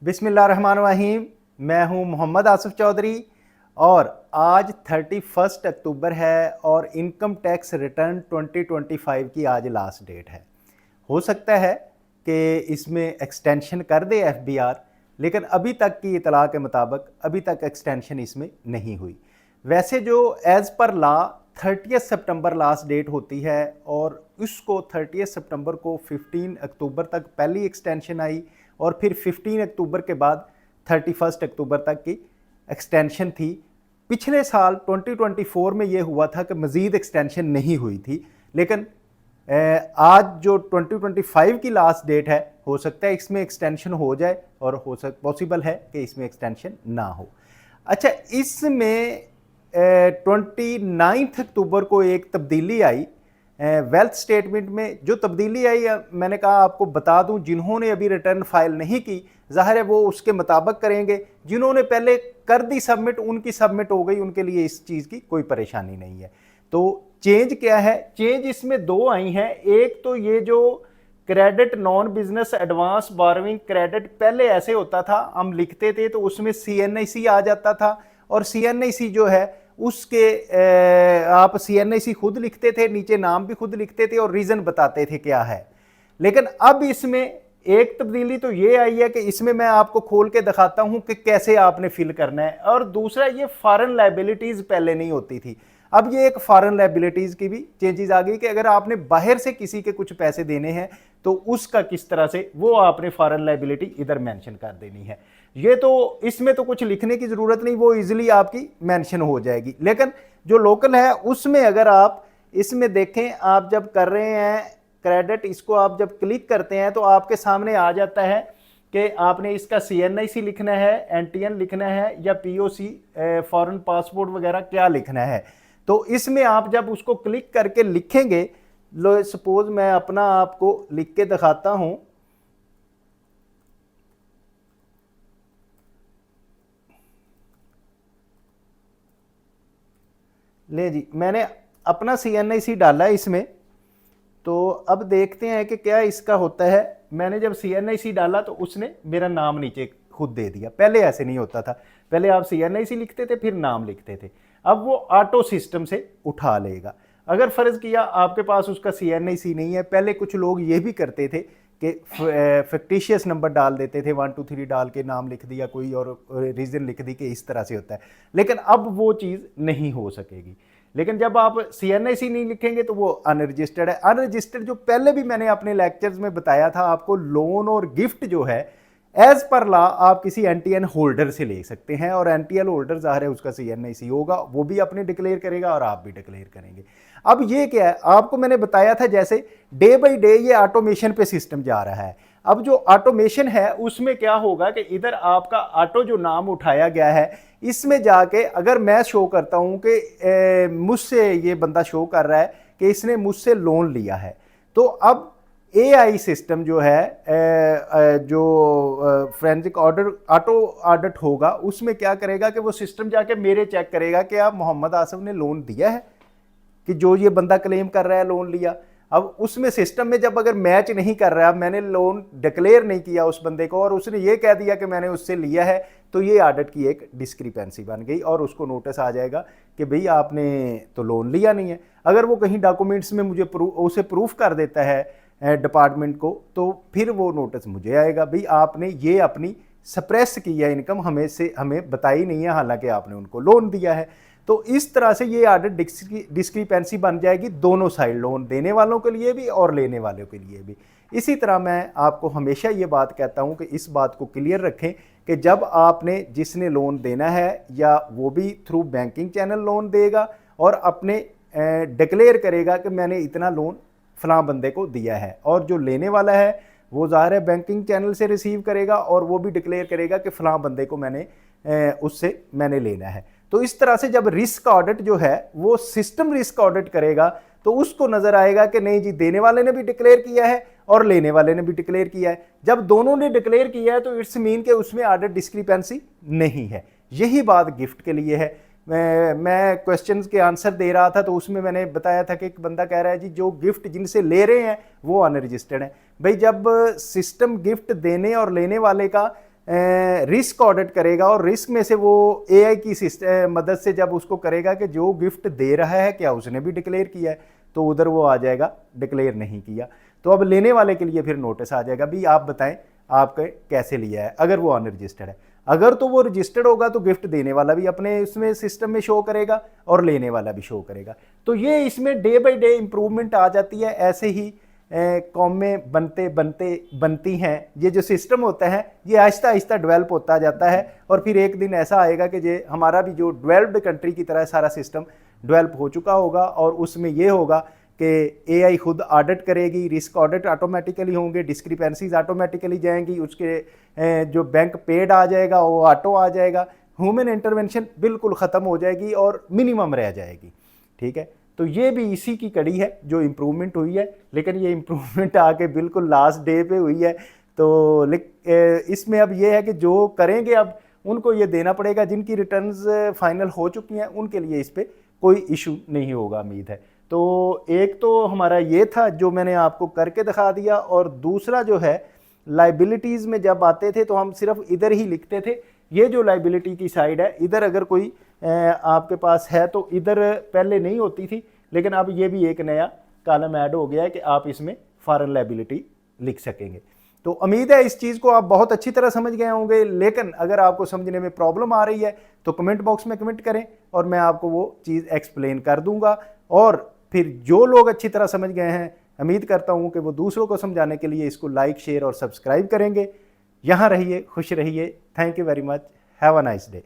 बिस्मिल्लाहिर्रहमानिर्रहीम। मैं हूं मोहम्मद आसिफ चौधरी और आज 31 अक्टूबर है और इनकम टैक्स रिटर्न 2025 की आज लास्ट डेट है। हो सकता है कि इसमें एक्सटेंशन कर दे FBR, लेकिन अभी तक की इतला के मुताबिक अभी तक एक्सटेंशन इसमें नहीं हुई। वैसे जो एज़ पर लॉ 30 सितंबर लास्ट डेट होती है और उसको 30 सितंबर को 15 अक्टूबर तक पहली एक्सटेंशन आई और फिर 15 अक्टूबर के बाद 31 अक्टूबर तक की एक्सटेंशन थी। पिछले साल 2024 में ये हुआ था कि मज़ीद एक्सटेंशन नहीं हुई थी, लेकिन आज जो 2025 की लास्ट डेट है, हो सकता है इसमें एक्सटेंशन हो जाए और पॉसिबल है कि इसमें एक्सटेंशन ना हो। अच्छा, इसमें 29 अक्टूबर को एक तब्दीली आई वेल्थ स्टेटमेंट में। जो तब्दीली आई मैंने कहा आपको बता दूं, जिन्होंने अभी रिटर्न फाइल नहीं की ज़ाहिर है वो उसके मुताबिक करेंगे, जिन्होंने पहले कर दी सबमिट उनकी सबमिट हो गई, उनके लिए इस चीज़ की कोई परेशानी नहीं है। तो चेंज क्या है? चेंज इसमें दो आई हैं। एक तो ये जो credit non business advance borrowing credit, पहले ऐसे होता था हम लिखते थे तो उसमें CNIC आ जाता था और CNIC जो है उसके आप CNIC खुद लिखते थे, नीचे नाम भी खुद लिखते थे और रीज़न बताते थे क्या है। लेकिन अब इसमें एक तब्दीली तो ये आई है कि इसमें मैं आपको खोल के दिखाता हूं कि कैसे आपने फिल करना है। और दूसरा, ये फॉरेन लायबिलिटीज़ पहले नहीं होती थी, अब ये एक फॉरेन लायबिलिटीज़ की भी चेंजेस आ गई कि अगर आपने बाहर से किसी के कुछ पैसे देने हैं तो उसका किस तरह से वो आपने फॉरेन लायबिलिटी इधर मेंशन कर देनी है। ये तो इसमें तो कुछ लिखने की ज़रूरत नहीं, वो इजीली आपकी मेंशन हो जाएगी। लेकिन जो लोकल है उसमें अगर आप इसमें देखें, आप जब कर रहे हैं क्रेडिट, इसको आप जब क्लिक करते हैं तो आपके सामने आ जाता है कि आपने इसका CNIC लिखना है, NTN लिखना है या POC फॉरेन पासपोर्ट वगैरह क्या लिखना है। तो इसमें आप जब उसको क्लिक करके लिखेंगे, लो सपोज मैं अपना आपको लिख के दिखाता हूं। ले जी, मैंने अपना CNIC डाला है इसमें, तो अब देखते हैं कि क्या इसका होता है। मैंने जब CNIC डाला तो उसने मेरा नाम नीचे खुद दे दिया। पहले ऐसे नहीं होता था, पहले आप CNIC लिखते थे फिर नाम लिखते थे, अब वो ऑटो सिस्टम से उठा लेगा। अगर फ़र्ज़ किया आपके पास उसका CNIC नहीं है, पहले कुछ लोग ये भी करते थे कि फिक्टिशियस नंबर डाल देते थे, 1 2 3 डाल के नाम लिख दिया कोई और रीज़न लिख दी कि इस तरह से होता है, लेकिन अब वो चीज़ नहीं हो सकेगी। लेकिन जब आप CNIC नहीं लिखेंगे तो वो अनरजिस्टर्ड है। अनरजिस्टर्ड जो पहले भी मैंने अपने लेक्चर्स में बताया था आपको, लोन और गिफ्ट जो है एज पर लॉ आप किसी NTN होल्डर से ले सकते हैं और NTN होल्डर ज़ाहिर है उसका CNIC होगा, वो भी अपने डिक्लेयर करेगा और आप भी डिक्लेयर करेंगे। अब ये क्या है, आपको मैंने बताया था जैसे डे बाई डे ये ऑटोमेशन पे सिस्टम जा रहा है। अब जो ऑटोमेशन है उसमें क्या होगा कि इधर आपका ऑटो जो नाम उठाया गया है, इसमें जाके अगर मैं शो करता हूं कि मुझसे ये बंदा शो कर रहा है कि इसने मुझसे लोन लिया है, तो अब AI सिस्टम जो है जो फोरेंसिक ऑडिट ऑटो ऑडिट होगा उसमें क्या करेगा कि वो सिस्टम जाके मेरे चेक करेगा कि आप मोहम्मद आसिफ ने लोन दिया है, कि जो ये बंदा क्लेम कर रहा है लोन लिया। अब उसमें सिस्टम में जब अगर मैच नहीं कर रहा है, मैंने लोन डिक्लेयर नहीं किया उस बंदे को और उसने ये कह दिया कि मैंने उससे लिया है, तो ये ऑडिट की एक डिस्क्रिपेंसी बन गई और उसको नोटिस आ जाएगा कि भाई आपने तो लोन लिया नहीं है। अगर वो कहीं डॉक्यूमेंट्स में मुझे उसे प्रूफ कर देता है डिपार्टमेंट को, तो फिर वो नोटिस मुझे आएगा, भाई आपने ये अपनी सप्रेस की है इनकम, हमें बताई नहीं है, हालांकि आपने उनको लोन दिया है। तो इस तरह से ये ऑडिट डिस्क्रिपेंसी बन जाएगी दोनों साइड, लोन देने वालों के लिए भी और लेने वालों के लिए भी। इसी तरह मैं आपको हमेशा ये बात कहता हूँ कि इस बात को क्लियर रखें कि जब आपने जिसने लोन देना है या वो भी थ्रू बैंकिंग चैनल लोन देगा और अपने डिक्लेयर करेगा कि मैंने इतना लोन फलां बंदे को दिया है, और जो लेने वाला है वो ज़ाहिर है बैंकिंग चैनल से रिसीव करेगा और वो भी डिक्लेयर करेगा कि फलां बंदे को उससे मैंने लेना है। तो इस तरह से जब रिस्क ऑडिट जो है वो सिस्टम रिस्क ऑडिट करेगा तो उसको नजर आएगा कि नहीं जी, देने वाले ने भी डिक्लेयर किया है और लेने वाले ने भी डिक्लेयर किया है। जब दोनों ने डिक्लेयर किया है तो इट्स मीन के उसमें ऑडिट डिस्क्रिपेंसी नहीं है। यही बात गिफ्ट के लिए है। मैं क्वेश्चंस के आंसर दे रहा था तो उसमें मैंने बताया था कि एक बंदा कह रहा है जी जो गिफ्ट जिनसे ले रहे हैं वो अनरजिस्टर्ड है। भाई जब सिस्टम गिफ्ट देने और लेने वाले का रिस्क ऑडिट करेगा और रिस्क में से वो एआई की मदद से जब उसको करेगा कि जो गिफ्ट दे रहा है क्या उसने भी डिक्लेयर किया है, तो उधर वो आ जाएगा डिक्लेयर नहीं किया। तो अब लेने वाले के लिए फिर नोटिस आ जाएगा, भी आप बताएं आपके कैसे लिया है, अगर वो अनरजिस्टर्ड है। अगर तो वो रजिस्टर्ड होगा तो गिफ्ट देने वाला भी अपने इसमें सिस्टम में शो करेगा और लेने वाला भी शो करेगा। तो ये इसमें डे बाय डे इंप्रूवमेंट आ जाती है। ऐसे ही कौमें बनती हैं। ये जो सिस्टम होता है ये आहिस्ता आहिस्ता डेवलप होता जाता है और फिर एक दिन ऐसा आएगा कि ये हमारा भी जो डेवलप्ड कंट्री की तरह सारा सिस्टम डेवलप हो चुका होगा और उसमें ये होगा कि एआई खुद ऑडिट करेगी, रिस्क ऑडिट ऑटोमेटिकली होंगे, डिस्क्रिपेंसीज ऑटोमेटिकली जाएंगी, उसके जो बैंक पेड आ जाएगा वो ऑटो आ जाएगा, ह्यूमन इंटरवेंशन बिल्कुल ख़त्म हो जाएगी और मिनिमम रह जाएगी। ठीक है, तो ये भी इसी की कड़ी है जो इम्प्रूवमेंट हुई है, लेकिन ये इम्प्रूवमेंट आके बिल्कुल लास्ट डे पे हुई है। तो इसमें अब ये है कि जो करेंगे अब उनको ये देना पड़ेगा, जिनकी रिटर्न्स फाइनल हो चुकी हैं उनके लिए इस पर कोई इशू नहीं होगा, उम्मीद है। तो एक तो हमारा ये था जो मैंने आपको करके दिखा दिया, और दूसरा जो है लाइबिलिटीज़ में जब आते थे तो हम सिर्फ इधर ही लिखते थे। ये जो लाइबिलिटी की साइड है, इधर अगर कोई आपके पास है तो इधर पहले नहीं होती थी, लेकिन अब ये भी एक नया कॉलम ऐड हो गया है कि आप इसमें फॉरेन लाइबिलिटी लिख सकेंगे। तो उम्मीद है इस चीज़ को आप बहुत अच्छी तरह समझ गए होंगे, लेकिन अगर आपको समझने में प्रॉब्लम आ रही है तो कमेंट बॉक्स में कमेंट करें और मैं आपको वो चीज़ एक्सप्लेन कर दूंगा। और फिर जो लोग अच्छी तरह समझ गए हैं, उम्मीद करता हूँ कि वो दूसरों को समझाने के लिए इसको लाइक, शेयर और सब्सक्राइब करेंगे। यहाँ रहिए, खुश रहिए। Thank you very much. Have a nice day.